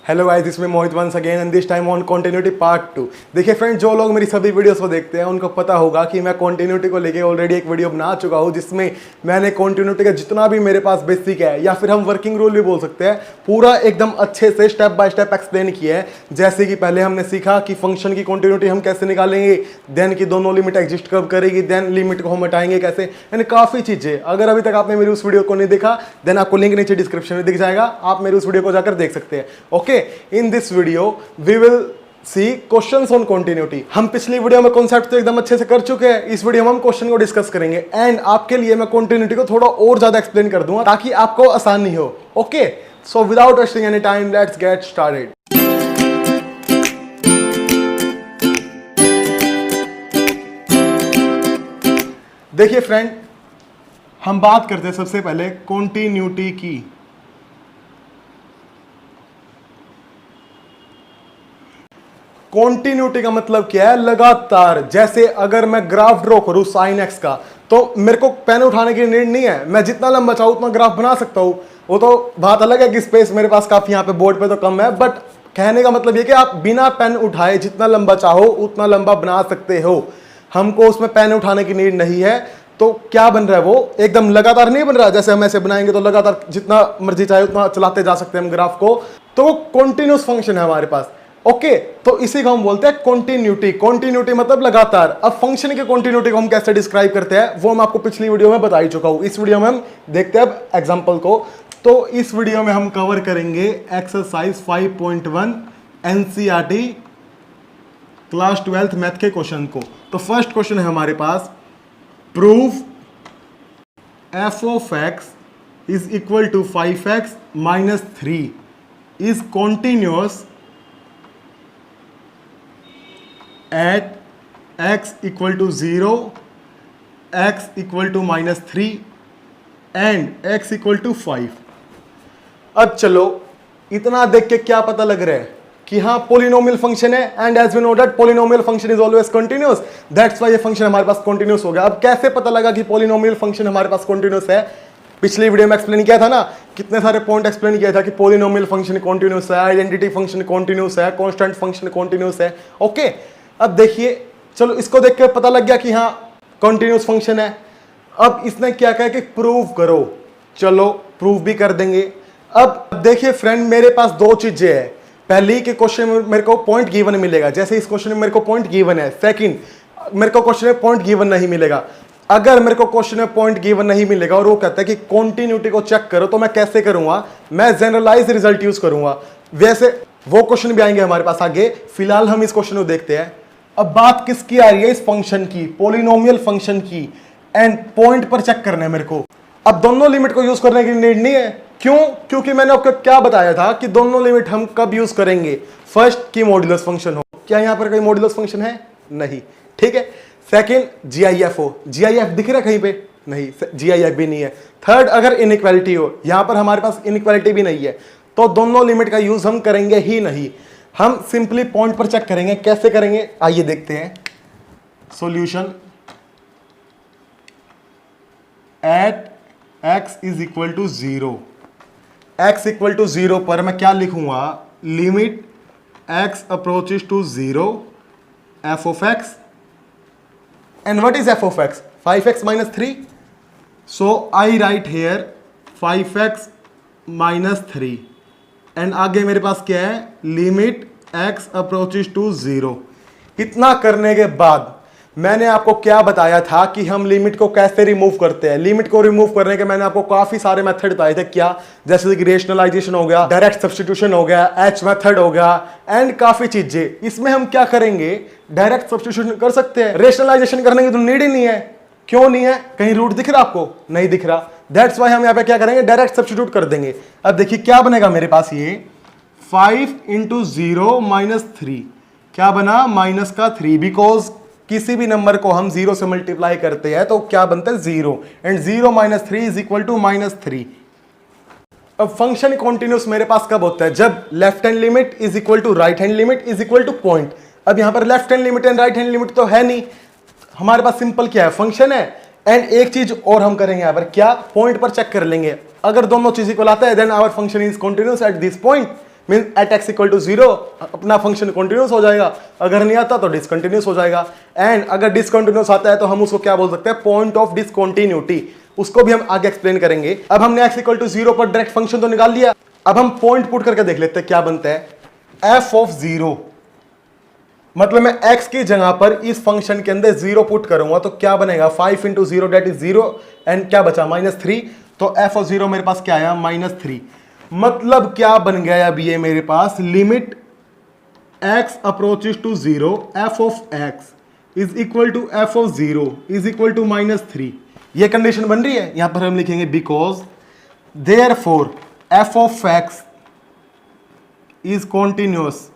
Hello guys, इसमें Mohit once again and this time on continuity part 2। देखिए friend, जो लोग मेरी सभी वीडियोस को देखते हैं उनको पता होगा कि मैं कंटिन्यूटी को लेके ऑलरेडी एक वीडियो बना चुका हूं, जिसमें मैंने कंटिन्यूटी का जितना भी मेरे पास बेसिक है या फिर हम वर्किंग रूल भी बोल सकते हैं, पूरा एकदम अच्छे से स्टेप बाय स्टेप एक्सप्लेन किया है। जैसे कि पहले हमने सीखा कि फंक्शन की कंटिन्यूटी हम कैसे निकालेंगे, देन की दोनों लिमिट एग्जिस्ट कब करेगी, देन लिमिट को हम हटाएंगे कैसे, यानी काफ़ी चीज़ें। अगर अभी तक आपने मेरी उस वीडियो को नहीं देखा देन आपको लिंक नीचे डिस्क्रिप्शन में दिख जाएगा, आप मेरी उस वीडियो को जाकर देख सकते हैं। Okay, in this video we will see questions on continuity. हम पिछली वीडियो में कॉन्सेप्ट तो एकदम अच्छे से कर चुके हैं, इस वीडियो में हम क्वेश्चन को डिस्कस करेंगे एंड आपके लिए मैं कंटिन्यूटी को थोड़ा और ज्यादा एक्सप्लेन कर दूंगा ताकि आपको आसानी हो। Okay, so without wasting any time let's get started. देखिए फ्रेंड, हम बात करते हैं सबसे पहले कंटिन्यूटी की। कॉन्टिन्यूटी का मतलब क्या है? लगातार। जैसे अगर मैं ग्राफ ड्रॉ करूं साइन एक्स का, तो मेरे को पेन उठाने की नीड नहीं है, मैं जितना लंबा चाहूं उतना ग्राफ बना सकता हूं। वो तो बात अलग है कि स्पेस मेरे पास काफी यहाँ पे बोर्ड पे तो कम है, बट कहने का मतलब ये कि आप बिना पेन उठाए जितना लंबा चाहो उतना लंबा बना सकते हो। हमको उसमें पेन उठाने की नीड नहीं है। तो क्या बन रहा है? वो एकदम लगातार नहीं बन रहा। जैसे हम ऐसे बनाएंगे तो लगातार जितना मर्जी चाहे उतना चलाते जा सकते हैं हम ग्राफ को, तो वो कॉन्टिन्यूस फंक्शन है हमारे पास। ओके, तो इसी को हम बोलते हैं कॉन्टिन्यूटी। कॉन्टिन्यूटी मतलब लगातार। अब फंक्शन की कॉन्टिन्यूटी को हम कैसे डिस्क्राइब करते हैं वो मैं आपको पिछली वीडियो में बता ही चुका हूं। इस वीडियो में हम देखते हैं अब एग्जांपल को। तो इस वीडियो में हम कवर करेंगे exercise 5.1 NCERT class 12th math के क्वेश्चन को। तो फर्स्ट क्वेश्चन है हमारे पास, prove f of x is equal to 5x minus 3 is continuous at x equal to 0, x equal to minus 3 and x equal to 5। अब चलो, इतना देख के क्या पता लग रहा है कि हाँ पोलिनोमियल फंक्शन है, and as we know that polynomial function is always continuous, that's why ये फंक्शन हमारे पास कंटिन्यूअस हो गया। अब कैसे पता लगा कि पोलिनोमियल फंक्शन हमारे पास कंटिन्यूअस है? पिछली वीडियो में एक्सप्लेन किया था ना, कितने सारे पॉइंट एक्सप्लेन किया था कि पोलिनोमियल फंक्शन कंटिन्यूअस है, आइडेंटिटी फंक्शन कंटिन्यूअस है, कांस्टेंट फंक्शन कंटिन्यूअस है। ओके, अब देखिए, चलो इसको देख के पता लग गया कि हाँ कंटिन्यूअस फंक्शन है। अब इसने क्या कहा कि प्रूव करो। चलो प्रूव भी कर देंगे। अब देखिए फ्रेंड, मेरे पास दो चीजें हैं। पहली के क्वेश्चन में मेरे को पॉइंट गिवन मिलेगा, जैसे इस क्वेश्चन में मेरे को पॉइंट गिवन है। सेकंड, मेरे को क्वेश्चन में पॉइंट गिवन नहीं मिलेगा। अगर मेरे को क्वेश्चन में पॉइंट गिवन नहीं मिलेगा और वो कहता है कि कॉन्टिन्यूटी को चेक करो, तो मैं कैसे करूंगा? मैं जनरलाइज रिजल्ट यूज करूंगा। वैसे वो क्वेश्चन भी आएंगे हमारे पास आगे, फिलहाल हम इस क्वेश्चन को देखते हैं। अब बात किसकी आ रही है? इस फंक्शन की, पोलिनोमियल फंक्शन की, एंड पॉइंट पर चेक करना है मेरे को। अब दोनों लिमिट को यूज करने की नीड नहीं है। क्यों? क्योंकि मैंने आपको क्या बताया था कि दोनों लिमिट हम कब यूज करेंगे? फर्स्ट की मॉड्यूलस फंक्शन हो। क्या यहां पर कोई मॉड्यूलस फंक्शन है? नहीं, ठीक है। सेकंड, जीआईएफ हो। जीआईएफ दिख रहा है कहीं पे? नहीं, जीआईएफ भी नहीं है। थर्ड, अगर इनइक्वालिटी हो, यहां पर हमारे पास इनइक्वालिटी भी नहीं है, तो दोनों लिमिट का यूज हम करेंगे ही नहीं। हम सिंपली पॉइंट पर चेक करेंगे। कैसे करेंगे आइए देखते हैं। Solution at x is equal to 0, x equal to 0 पर मैं क्या लिखूंगा? Limit x approaches to 0 f of x, and what is f of x? 5x minus 3। So I write here 5x minus 3, and आगे मेरे पास क्या है? Limit x approaches to 0। इतना करने के बाद मैंने आपको क्या बताया था कि हम लिमिट को कैसे रिमूव करते हैं? लिमिट को रिमूव करने के मैंने आपको काफी सारे मेथड बताए थे। क्या? जैसे कि रेशनलाइजेशन हो गया, डायरेक्ट सब्स्टिट्यूशन हो गया, एच मेथड हो गया, एंड काफी चीजें। इसमें हम क्या करेंगे? डायरेक्ट सब्स्टिट्यूशन कर सकते हैं। रेशनलाइजेशन करने की तो नीड ही नहीं है। क्यों नहीं है? कहीं रूट दिख रहा आपको? नहीं दिख रहा। दैट्स वाई हम यहाँ पे क्या करेंगे? डायरेक्ट सब्स्टिट्यूट कर देंगे। अब देखिए क्या बनेगा मेरे पास, ये 5 इंटू 0 माइनस 3 क्या बना? माइनस का 3, बिकॉज किसी भी नंबर को हम 0 से मल्टीप्लाई करते हैं तो क्या बनता है? 0, and 0 minus 3 is equal to minus 3। अब फंक्शन कॉन्टिन्यूस मेरे पास कब होता है? जब left hand limit is equal to right hand limit is equal to point. अब यहां पर left hand limit and right hand limit तो है नहीं, हमारे पास सिंपल क्या है? फंक्शन है। एंड एक चीज और हम करेंगे यहाँ पर, क्या? पॉइंट पर चेक कर लेंगे। अगर दोनों चीज इक्वल आता है then our function is continuous at this point. Mean at x equal to 0 अपना फंक्शन कंटिन्यूस हो जाएगा, अगर नहीं आता तो डिसकंटिन्यूस हो जाएगा। एंड अगर डिसकंटिन्यूस आता है तो हम उसको क्या बोल सकते हैं, पॉइंट ऑफ डिसकंटिन्यूटी, उसको भी हम आगे एक्सप्लेन करेंगे। अब हमने एक्स इक्वल टू 0 पर डायरेक्ट फंक्शन तो निकाल लिया, अब हम पॉइंट पुट करके देख लेते हैं क्या बनता है। एफ ऑफ 0 मतलब मैं x की जगह पर इस फंक्शन के अंदर 0 पुट करूंगा तो क्या बनेगा, 5 इंटू 0 डेट इज 0 एंड क्या बचा -3, तो f ऑफ 0 मेरे पास क्या आया -3। मतलब क्या बन गया अब ये मेरे पास, limit x approaches to 0 f of x is equal to f of 0 is equal to -3। ये कंडीशन बन रही है, यहां पर हम लिखेंगे because therefore f of x is continuous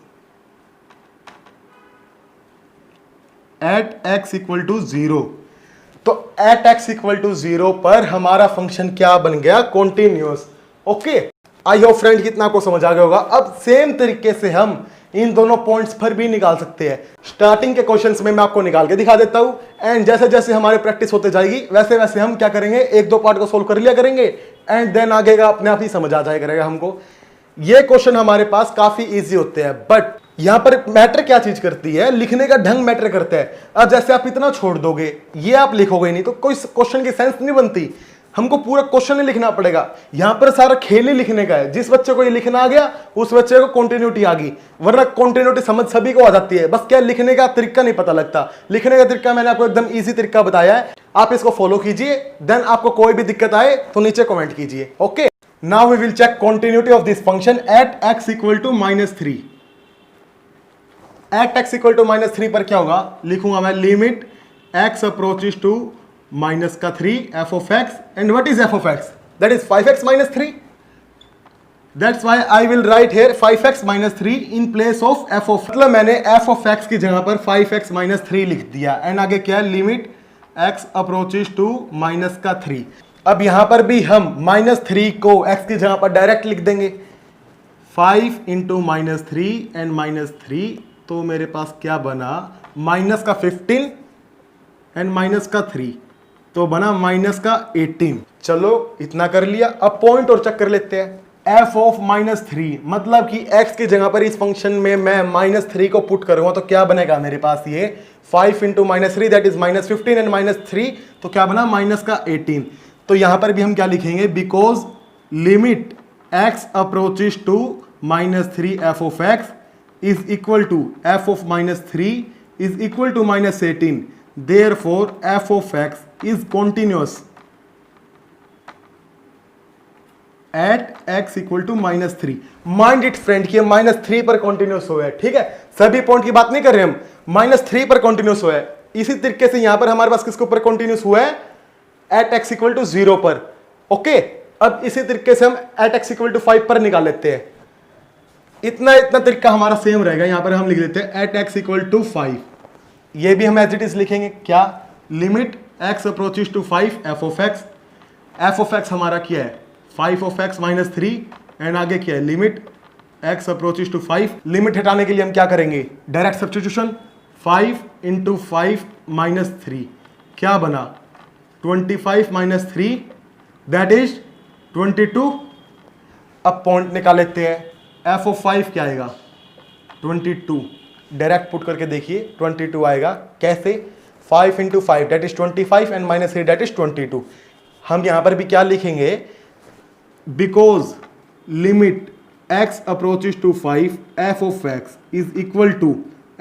at x equal to 0। तो एट x इक्वल टू 0 पर हमारा फंक्शन क्या बन गया, continuous. Okay, I hope friend कितना आपको समझ आ गया होगा। अब सेम तरीके से हम इन दोनों पॉइंट्स पर भी निकाल सकते हैं। स्टार्टिंग के क्वेश्चंस में मैं आपको निकाल के दिखा देता हूं एंड जैसे जैसे हमारे प्रैक्टिस होते जाएगी वैसे वैसे हम क्या करेंगे, एक दो पार्ट को सोल्व कर लिया करेंगे एंड देन आगे का अपने आप ही समझ आ जाया करेगा हमको। ये क्वेश्चन हमारे पास काफी इजी होते हैं, बट यहां पर मैटर क्या चीज करती है, लिखने का ढंग मैटर करता है। अब जैसे आप इतना छोड़ दोगे, ये आप लिखोगे नहीं तो कोई क्वेश्चन की सेंस नहीं बनती, हमको पूरा क्वेश्चन ही लिखना पड़ेगा। यहां पर सारा खेल ही लिखने का है, जिस बच्चे को ये लिखना आ गया उस बच्चे को कंटिन्यूटी आ गई, वरना कंटिन्यूटी समझ सभी को आ जाती है, बस क्या लिखने का तरीका नहीं पता लगता। लिखने का तरीका मैंने आपको एकदम इजी तरीका बताया है, आप इसको फॉलो कीजिए, देन आपको कोई भी दिक्कत आए तो नीचे कमेंट कीजिए। Okay, now we will check continuity of this function at x equal to -3। At x equal to -3 पर क्या होगा, लिखूंगा मैं limit x approaches to -3 f of x and what is f of x, that is 5x - 3, that's why I will write here 5x - 3 in place of f of, मतलब मैंने f of x की जगह पर 5x - 3 लिख दिया and आगे क्या है, लिमिट x अप्रोचेस टू -3। अब यहां पर भी हम -3 को x की जगह पर डायरेक्ट लिख देंगे, 5 इंटू -3 एंड -3, तो मेरे पास क्या बना, माइनस का 15 एंड माइनस का 3, तो बना -18। चलो इतना कर लिया, अब पॉइंट और चेक कर लेते हैं। f ऑफ -3 मतलब कि x की जगह पर इस फंक्शन में मैं -3 को पुट करूंगा तो क्या बनेगा मेरे पास, ये 5 इंटू -3 दैट इज -15 एंड -3, तो क्या बना -18। तो यहां पर भी हम क्या लिखेंगे, because limit x approaches to -3 f of x is equal to f of -3 is equal to -18, therefore f of x is continuous at x equal to -3। Mind it friend कि -3 पर कंटिन्यूस हुआ है, ठीक है, सभी पॉइंट की बात नहीं कर रहे हम, -3 पर कंटिन्यूस हुआ है। इसी तरीके से यहां पर हमारे पास किसके ऊपर कंटिन्यूस हुआ है, एट x इक्वल टू 0 पर। ओके, अब इसी तरीके से हम एट x इक्वल टू 5 पर निकाल लेते हैं। इतना तरीका हमारा सेम रहेगा, यहां पर हम लिख लेते हैं एट x इक्वल टू 5, ये भी हम एज इट इज लिखेंगे, क्या, limit x approaches to 5 f of x हमारा क्या है 5 ऑफ x -3 एंड आगे क्या है, limit x approaches to 5। Limit हटाने के लिए हम क्या करेंगे, डायरेक्ट सब्स्टिट्यूशन, 5 इंटू 5 -3 क्या बना, 25 - 3 दैट इज 22। अब पॉइंट निकाल लेते हैं, f ऑफ 5 क्या आएगा, 22, डायरेक्ट पुट करके देखिए 22 आएगा, कैसे, 5 into 5 that is 25 and -3 that is 22। हम यहां पर भी क्या लिखेंगे, because limit x approaches to 5 f of x is equal to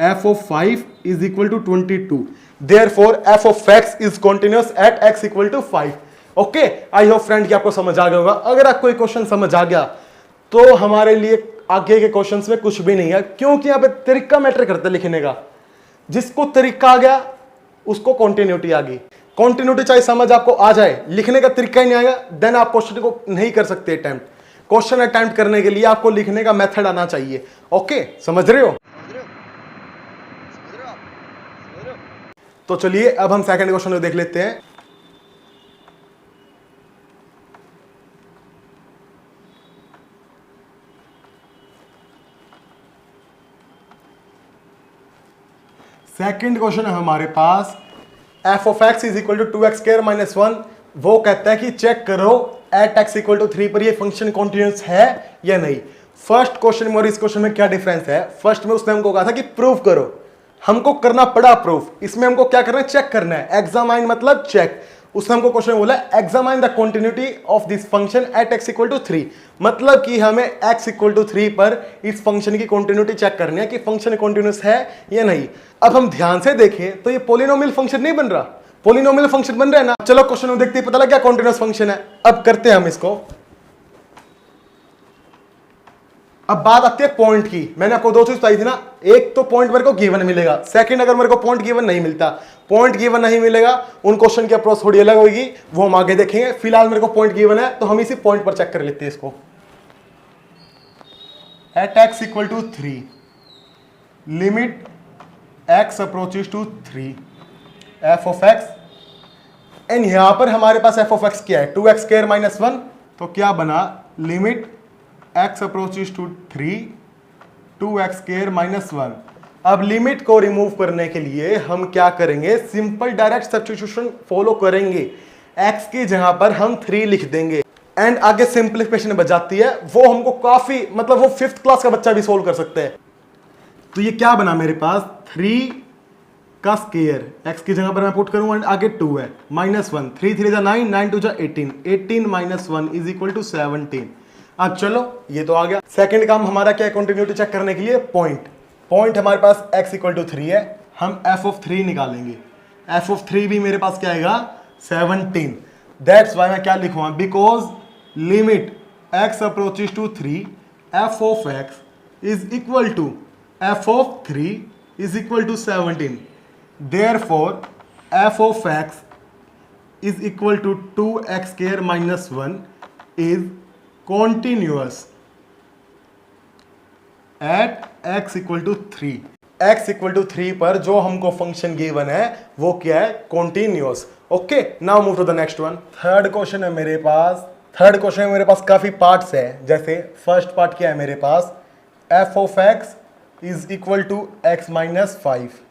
f of 5 is equal to 22, therefore f of x is continuous at x equal to 5। Okay, I hope friend कि आपको समझ आ गया होगा। अगर आपको कोई क्वेश्चन समझ आ गया तो हमारे लिए आगे के क्वेश्चंस में कुछ भी नहीं है, क्योंकि यहां पे तरीका मैटर करता है लिखने का। जिसको तरीका आ गया उसको कंटिन्यूटी आ गई। कंटिन्यूटी चाहे समझ आपको आ जाए, लिखने का तरीका ही नहीं आएगा, देन आप क्वेश्चन को नहीं कर सकते अटेम्प्ट। क्वेश्चन अटेम्प्ट करने के लिए आपको लिखने का मेथड आना चाहिए। ओके, समझ रहे हो? तो चलिए अब हम सेकंड क्वेश्चन को देख लेते हैं। सेकंड क्वेश्चन है हमारे पास, f of x is equal to 2x² - 1। वो कहता है कि चेक करो एट x इक्वल टू 3 पर ये फंक्शन कॉन्टिन्यूस है या नहीं। फर्स्ट क्वेश्चन में और इस क्वेश्चन में क्या डिफरेंस है? फर्स्ट में उसने हमको कहा था कि प्रूव करो, हमको करना पड़ा प्रूफ। इसमें हमको क्या करना है? चेक करना है। एग्जामाइन मतलब चेक। उसने हमको क्वेश्चन बोला examine the continuity of this function at x equal to 3, मतलब कि हमें x इक्वल टू 3 पर इस फंक्शन की कंटिन्यूटी चेक करनी है कि फंक्शन कंटिन्यूअस है या नहीं। अब हम ध्यान से देखें तो ये पॉलिनोमियल फंक्शन नहीं बन रहा, पॉलिनोमियल फंक्शन बन रहा है ना। चलो क्वेश्चन में देखते ही पता लग गया कंटिन्यूअस फंक्शन है। अब करते हैं हम इसको। अब बात आती है पॉइंट की। मैंने आपको दो चीज बताई थी ना, एक तो पॉइंट मेरे को गिवन मिलेगा, सेकंड अगर मेरे को पॉइंट गिवन नहीं मिलता, पॉइंट गिवन नहीं मिलेगा उन क्वेश्चन की अप्रोच थोड़ी अलग होगी, वो हम आगे देखेंगे। फिलहाल मेरे को पॉइंट गिवन है तो हम इसी पॉइंट पर चेक कर लेते हैं इसको। At x equal to 3 limit x approaches to 3 f of x, and यहां पर हमारे पास f ऑफ x क्या है? 2x स्क्वायर माइनस 1, तो क्या बना? Limit x approaches to 3 2x square minus 1। अब लिमिट को रिमूव करने के लिए हम क्या करेंगे? सिंपल डायरेक्ट सब्स्टिट्यूशन फॉलो करेंगे। x की जगह पर हम 3 लिख देंगे एंड आगे सिंप्लीफिकेशन बच जाती है। वो हमको काफी, मतलब वो 5th क्लास का बच्चा भी सोल्व कर सकता है। तो ये क्या बना मेरे पास? 3 का स्क्वायर, x की जगह पर मैं पुट करूंगा एंड आगे 2 है माइनस 1, 3 3 जा 9, 9 2 जा 18, 18 माइनस 1 इज इक्वल टू 17। अब चलो ये तो आ गया। सेकंड काम हमारा क्या है? कंटिन्यूटी चेक करने के लिए पॉइंट। पॉइंट हमारे पास x इक्वल टू 3 है, हम f ऑफ 3 निकालेंगे। f ऑफ 3 भी मेरे पास क्या आएगा? 17। दैट्स वाई मैं क्या लिखूंगा? Because limit x approaches to 3 f of x is equal to f of 3 is equal to 17। Therefore f of x is equal to 2x square minus 1 is continuous at x equal to 3। x equal to 3 पर जो हमको function given है वो क्या है? Continuous. Okay, now move to the next one. Third question है मेरे पास। Third question में मेरे पास काफी पार्ट्स है। जैसे फर्स्ट पार्ट क्या है मेरे पास? f of x is equal to x minus 5।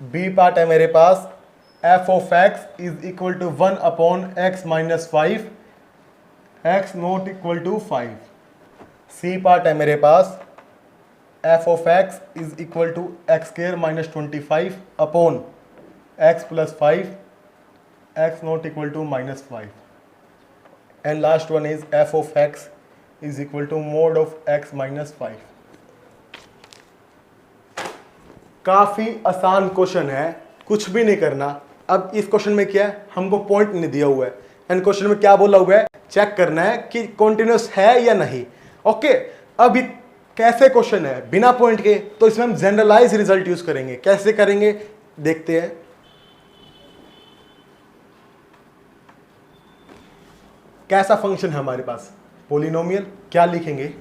B part है मेरे पास f of x is equal to 1 upon x minus 5, x not equal to 5। C part है मेरे पास f of x is equal to x square minus 25 upon x plus 5, x not equal to minus 5। And last one is f of x is equal to mode of x minus 5। काफी आसान question है, कुछ भी नहीं करना। अब इस question में क्या है? हमको पॉइंट नहीं दिया हुआ है एंड क्वेश्चन में क्या बोला हुआ है? चेक करना है कि कॉन्टिन्यूअस है या नहीं। ओके, अब कैसे क्वेश्चन है बिना पॉइंट के? तो इसमें हम जनरलाइज रिजल्ट यूज करेंगे। कैसे करेंगे देखते हैं। कैसा फंक्शन है हमारे पास? पॉलिनोमियल। क्या लिखेंगे?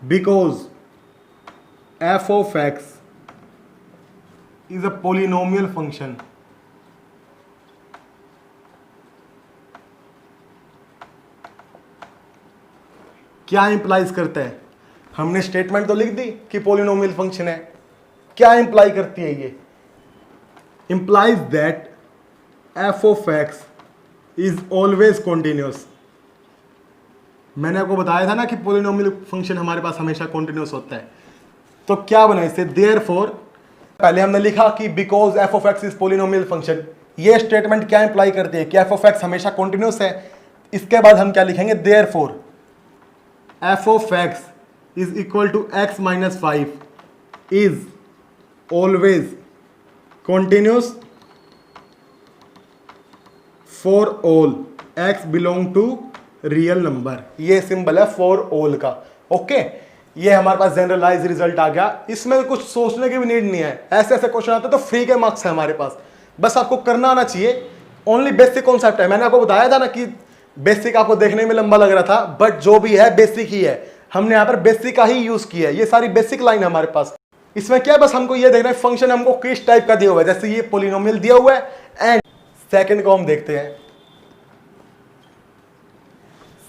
Because f of x is a polynomial function क्या इंप्लाइज करता है? हमने स्टेटमेंट तो लिख दी कि पॉलिनोमियल फंक्शन है। क्या इंप्लाई करती है ये? Implies that f of x is always continuous. मैंने आपको बताया था ना कि पॉलिनोमियल फंक्शन हमारे पास हमेशा कॉन्टिन्यूअस होता है। तो क्या बना इससे? देयरफॉर पहले हमने लिखा कि because f of x is polynomial function. ये स्टेटमेंट क्या इंप्लाई करती है? कि f ऑफ x हमेशा कॉन्टिन्यूअस है। इसके बाद हम क्या लिखेंगे? Therefore f of x is equal to x minus 5 is always continuous for all x belong to real number। ये सिंबल है for all का। ओके, ये हमारे पास जनरलाइज रिजल्ट आ गया। इसमें कुछ सोचने की भी नीड नहीं है। ऐसे ऐसे क्वेश्चन आते हैं तो फ्री के मार्क्स है हमारे पास, बस आपको करना आना चाहिए। ओनली बेसिक कॉन्सेप्ट है। मैंने आपको बताया था ना कि बेसिक आपको देखने में लंबा लग रहा था, बट जो भी है बेसिक ही है। हमने यहाँ पर बेसिक का ही यूज किया है। ये सारी बेसिक लाइन है हमारे पास। इसमें क्या, बस हमको ये देखना है फंक्शन हमको किस टाइप का दिया हुआ है। जैसे ये पॉलिनोमियल दिया हुआ है। एंड सेकंड को हम देखते हैं।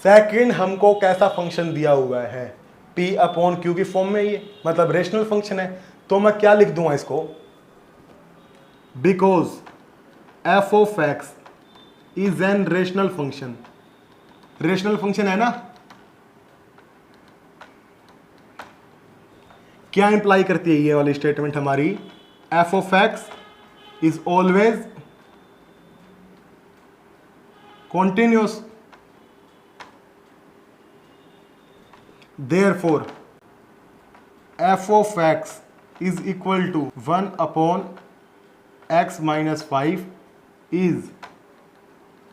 सेकंड हमको कैसा फंक्शन दिया हुआ है? p अपॉन q की फॉर्म में। ये मतलब रेशनल फंक्शन है। तो मैं क्या लिख दूंगा इसको? Because f of x is N rational function. Rational function है ना, क्या इंप्लाई करती है ये वाली स्टेटमेंट हमारी? F of x is always continuous, therefore f of x is equal to 1 upon x minus 5 is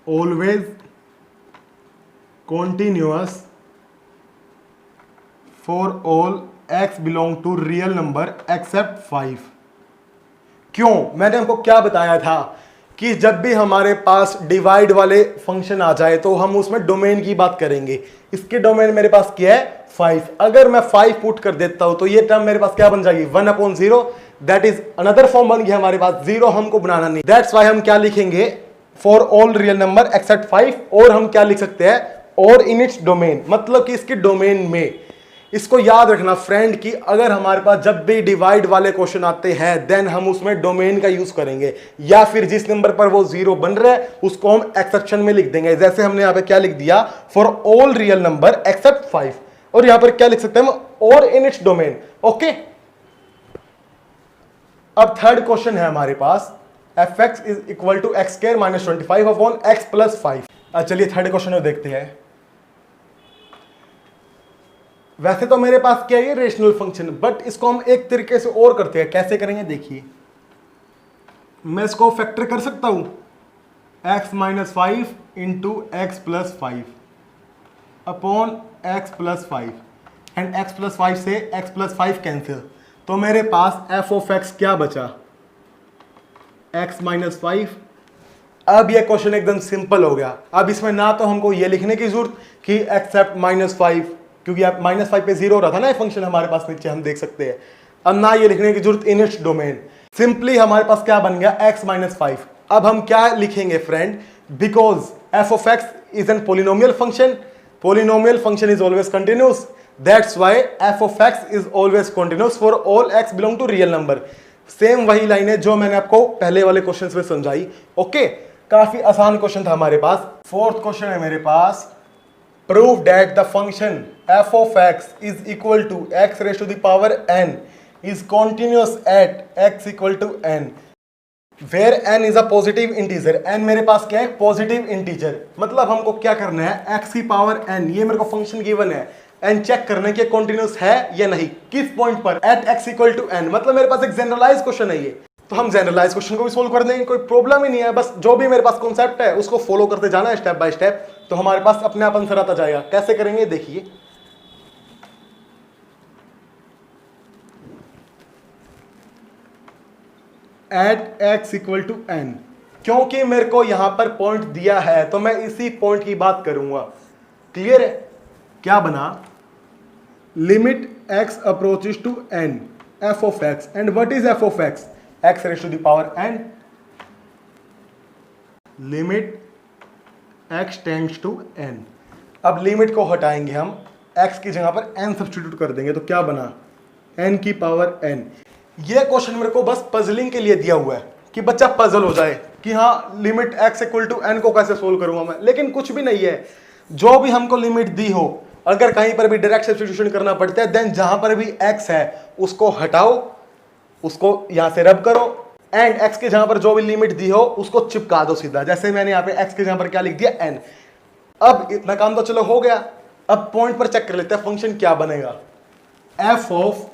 always continuous for all x belong to real number except 5। क्यों? मैंने हमको क्या बताया था कि जब भी हमारे पास डिवाइड वाले फंक्शन आ जाए तो हम उसमें डोमेन की बात करेंगे। इसके डोमेन मेरे पास क्या है? 5। अगर मैं 5 पुट कर देता हूं तो ये टर्म मेरे पास क्या बन जाएगी? 1/0। दैट इज अनदर फॉर्म बन गया हमारे पास, 0 हमको बनाना नहीं। दैट्स वाई हम क्या लिखेंगे? For all real number except 5। और हम क्या लिख सकते हैं? और इन इट्स डोमेन, मतलब कि इसके डोमेन में। इसको याद रखना फ्रेंड कि अगर हमारे पास जब भी डिवाइड वाले क्वेश्चन आते हैं देन हम उसमें डोमेन का यूज करेंगे, या फिर जिस नंबर पर वो 0 बन रहा है उसको हम एक्सेप्शन में लिख देंगे। जैसे हमने यहां पे क्या लिख दिया? For all real number except 5। और यहां पर क्या लिख सकते हैं हम? और इन इट्स डोमेन। ओके, अब थर्ड क्वेश्चन है हमारे पास, f x is equal to x square minus 25 upon x plus 5। चलिए थर्ड क्वेश्चन में देखते हैं। वैसे तो मेरे पास क्या है? ये रेशनल फंक्शन, बट इसको हम एक तरीके से और करते हैं। कैसे करेंगे देखिए, मैं इसको फैक्टर कर सकता हूं, x minus 5 into x plus 5 upon x plus 5 and x plus 5 से एक्स प्लस 5 कैंसिल, तो मेरे पास f ऑफ x क्या बचा? x minus 5। अब ये क्वेश्चन एकदम सिंपल हो गया। अब इसमें ना तो हमको ये लिखने की जरूरत कि एक्सेप्ट -5, क्योंकि आप -5 पे 0 हो रहा था ना ये फंक्शन हमारे पास, नीचे हम देख सकते हैं। अब ना ये लिखने की जरूरत इन इट्स डोमेन, सिंपली हमारे पास क्या बन गया? x minus 5। अब हम क्या लिखेंगे friend? Because f of x is an polynomial function, polynomial function is always continuous, that's why f of x is always continuous for all x belong to real number. Same वही line है जो मैंने आपको पहले वाले question में समझाई। Okay, काफी आसान क्वेश्चन था हमारे पास। फोर्थ क्वेश्चन है मेरे पास, prove that the function f of x is equal to x raise to the power n is continuous at x equal to n where n is a positive integer. n मेरे पास क्या है? Positive integer. मतलब हमको क्या करना है? x की पावर n, ये मेरे को फंक्शन गिवन है, n चेक करना है कि कॉन्टिन्यूस है या नहीं। किस पॉइंट पर? At x equal to n। मतलब मेरे पास एक जनरलाइज क्वेश्चन है ये, तो हम जनरलाइज क्वेश्चन को भी सोल्व कर देंगे, कोई प्रॉब्लम ही नहीं है। बस जो भी मेरे पास कॉन्सेप्ट है उसको फॉलो करते जाना है स्टेप बाय स्टेप, तो हमारे पास अपने आप आंसर आता जाएगा। कैसे करेंगे देखिए, at x equal to n, क्योंकि मेरे को यहां पर पॉइंट दिया है तो मैं इसी पॉइंट की बात करूंगा। क्लियर है? क्या बना? Limit x approaches to n f of x, and what is f of x? x raise to the power n, limit x tends to n। अब लिमिट को हटाएंगे हम, x की जगह पर n सब्स्टिट्यूट कर देंगे, तो क्या बना? n की पावर n। ये क्वेश्चन मेरे को बस पजलिंग के लिए दिया हुआ है कि बच्चा पजल हो जाए कि हाँ limit x equal to n को कैसे सोल्व करूंगा मैं, लेकिन कुछ भी नहीं है। जो भी हमको लिमिट दी हो, अगर कहीं पर भी डायरेक्ट सब्स्टिट्यूशन करना पड़ता है, देन जहां पर भी x है उसको हटाओ, उसको यहां से रब करो, एंड x के जहां पर जो भी लिमिट दी हो उसको चिपका दो सीधा। जैसे मैंने यहां पे x के जहां पर क्या लिख दिया? n। अब इतना काम तो चलो हो गया। अब पॉइंट पर चेक कर लेते हैं फंक्शन क्या बनेगा। f ऑफ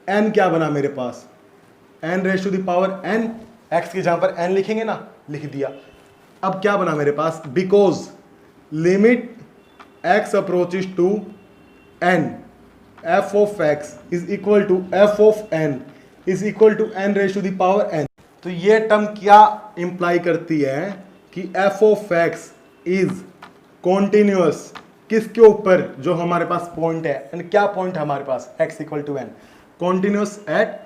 n क्या बना मेरे पास? n raise to the power n, x की जहां पर n लिखेंगे ना, लिख दिया। अब क्या बना मेरे पास? Because limit x approaches to n f of x is equal to f of n is equal to n raise to the power n। तो ये टर्म क्या इंप्लाई करती है कि f of x is continuous किसके ऊपर? जो हमारे पास पॉइंट है, एंड क्या पॉइंट है हमारे पास? x equal to n, continuous at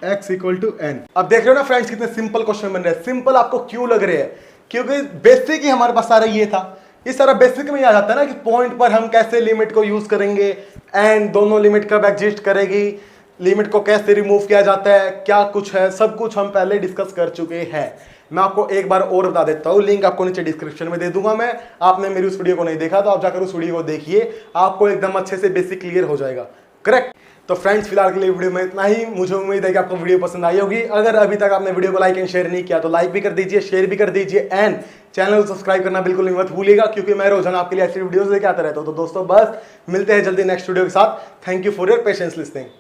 x equal to n। अब देख रहे हो ना फ्रेंड्स कितने सिंपल क्वेश्चन बन रहे हैं। सिंपल आपको क्यों लग रहे हैं? क्योंकि बेसिक ही हमारे पास सारा ये था। इस तरह बेसिक में आ जाता है ना कि पॉइंट पर हम कैसे लिमिट को यूज करेंगे, एंड दोनों लिमिट कब एग्जिस्ट करेगी, लिमिट को कैसे रिमूव किया जाता है, क्या कुछ है, सब कुछ हम पहले डिस्कस कर चुके हैं। मैं आपको एक बार और बता देता हूँ, लिंक आपको नीचे डिस्क्रिप्शन में दे दूंगा मैं। आपने मेरी उस वीडियो को नहीं देखा तो आप जाकर उस वीडियो को देखिए, आपको एकदम अच्छे से बेसिक क्लियर हो जाएगा। करेक्ट? तो फ्रेंड्स फिलहाल के लिए वीडियो में इतना ही। मुझे उम्मीद है कि आपको वीडियो पसंद आई होगी। अगर अभी तक आपने वीडियो को लाइक एंड शेयर नहीं किया तो लाइक भी कर दीजिए, शेयर भी कर दीजिए एंड चैनल को सब्सक्राइब करना बिल्कुल मत भूलिएगा, क्योंकि मैं रोजाना आपके लिए ऐसी वीडियोस लेके आता रहता हूं। तो दोस्तों बस मिलते हैं जल्दी नेक्स्ट वीडियो के साथ। Thank you for your patience listening.